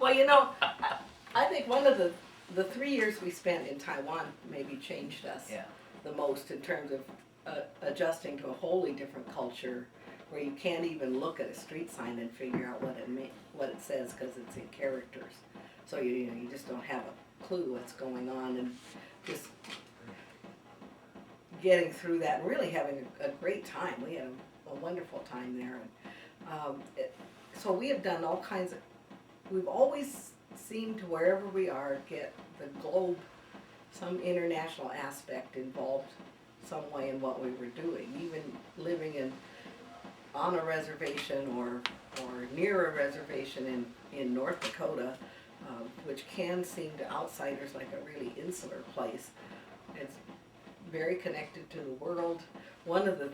Well, I think one of the 3 years we spent in Taiwan maybe changed us Yeah. the most in terms of adjusting to a wholly different culture where you can't even look at a street sign and figure out what it says because it's in characters. So you just don't have a clue what's going on, and just getting through that and really having a great time. We had a wonderful time there. So we have done all kinds of, we've always seemed to, wherever we are, get the globe, some international aspect involved some way in what we were doing. Even living on a reservation or near a reservation in North Dakota, which can seem to outsiders like a really insular place. It's very connected to the world. One of the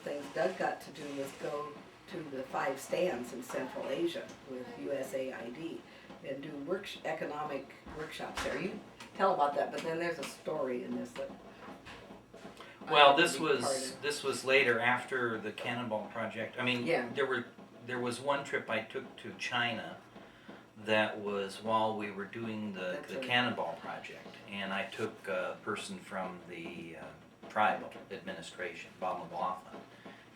things Doug got to do was go to the 5 stands in Central Asia with USAID and do economic workshops there. You tell about that, but then there's a story in this that. Well, this was later after the Cannonball project. I mean, yeah. there was one trip I took to China that was while we were doing the right. Cannonball project, and I took a person from the tribal administration, Bob McLaughlin,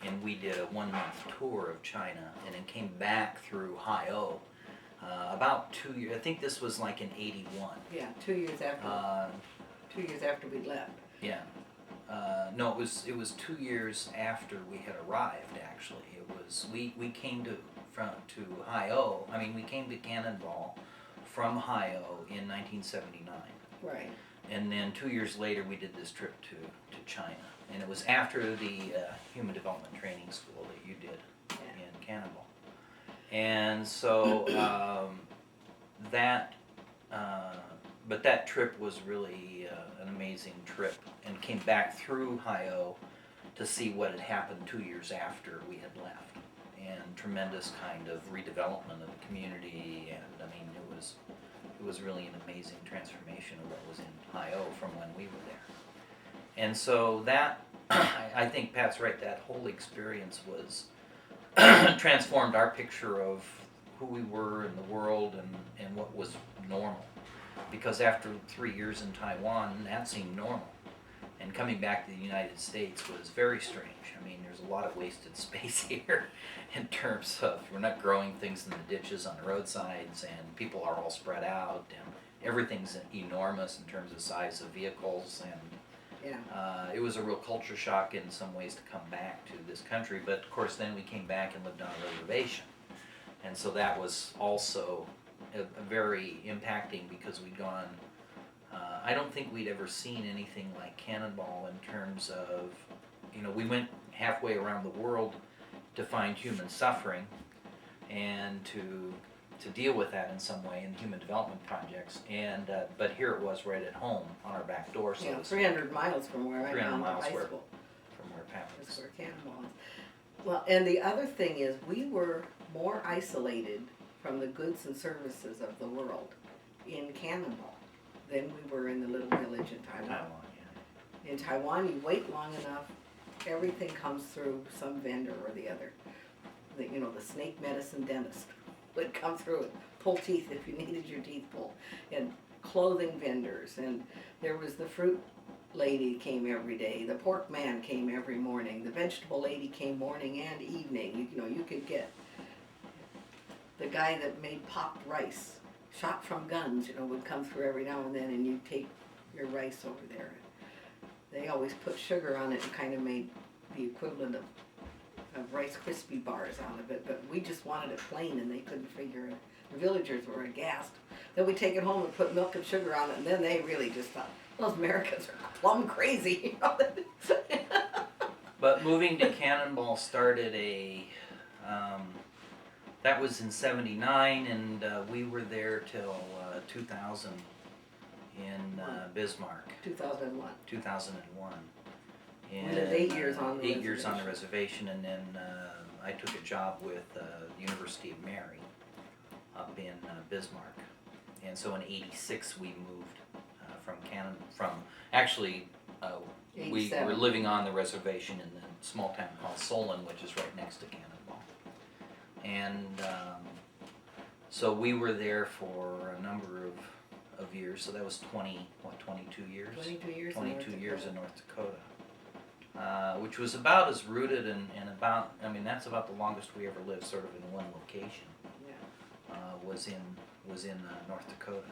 and we did a 1-month tour of China, and then came back through Haiou. About 2 years. I think this was like in '81. Yeah, 2 years after. 2 years after we left. Yeah. No, it was 2 years after we had arrived. Actually, it was we came to Haiou. I mean, we came to Cannonball from Haiou in 1979. Right. And then 2 years later, we did this trip to China, and it was after the Human Development Training School that you did in Cannonball. And so but that trip was really an amazing trip, and came back through Haiou to see what had happened 2 years after we had left, and tremendous kind of redevelopment of the community, and I mean it was really an amazing transformation of what was in Haiou from when we were there. And so that, I think Pat's right, that whole experience was transformed our picture of who we were in the world and what was normal. Because after 3 years in Taiwan, that seemed normal. And coming back to the United States was very strange. I mean, there's a lot of wasted space here in terms of we're not growing things in the ditches on the roadsides, and people are all spread out, and everything's enormous in terms of size of vehicles, and it was a real culture shock in some ways to come back to this country. But of course then we came back and lived on a reservation, and so that was also a very impacting, because we'd gone, I don't think we'd ever seen anything like Cannonball in terms of, we went halfway around the world to find human suffering and to deal with that in some way in human development projects, and but here it was right at home on our back door. So 300 miles from where I found the high school. From where Pat was. That's where Cannonball is. Well, and the other thing is we were more isolated from the goods and services of the world in Cannonball than we were in the little village in Taiwan. In Taiwan, you wait long enough, everything comes through some vendor or the other. The snake medicine dentist would come through and pull teeth if you needed your teeth pulled, and clothing vendors, and there was the fruit lady came every day, the pork man came every morning, the vegetable lady came morning and evening. You could get the guy that made popped rice, shot from guns, would come through every now and then, and you'd take your rice over there. They always put sugar on it and kind of made the equivalent of Rice Krispie bars out of it, but we just wanted it plain, and they couldn't figure it. The villagers were aghast. Then we take it home and put milk and sugar on it, and then they really just thought, those Americans are plumb crazy. But moving to Cannonball started that was in '79, and we were there till 2000 in Bismarck. 2001. 2001. We lived 8 years on the 8 years on the reservation, and then I took a job with the University of Mary up in Bismarck. And so in '86 we moved we were living on the reservation in the small town called Solon, which is right next to Cannonball. And So we were there for a number of years. So that was 22 years? 22 years. 22 years in North Dakota. Which was about as rooted and about, I mean, that's about the longest we ever lived sort of in one location. Yeah. Was in North Dakota.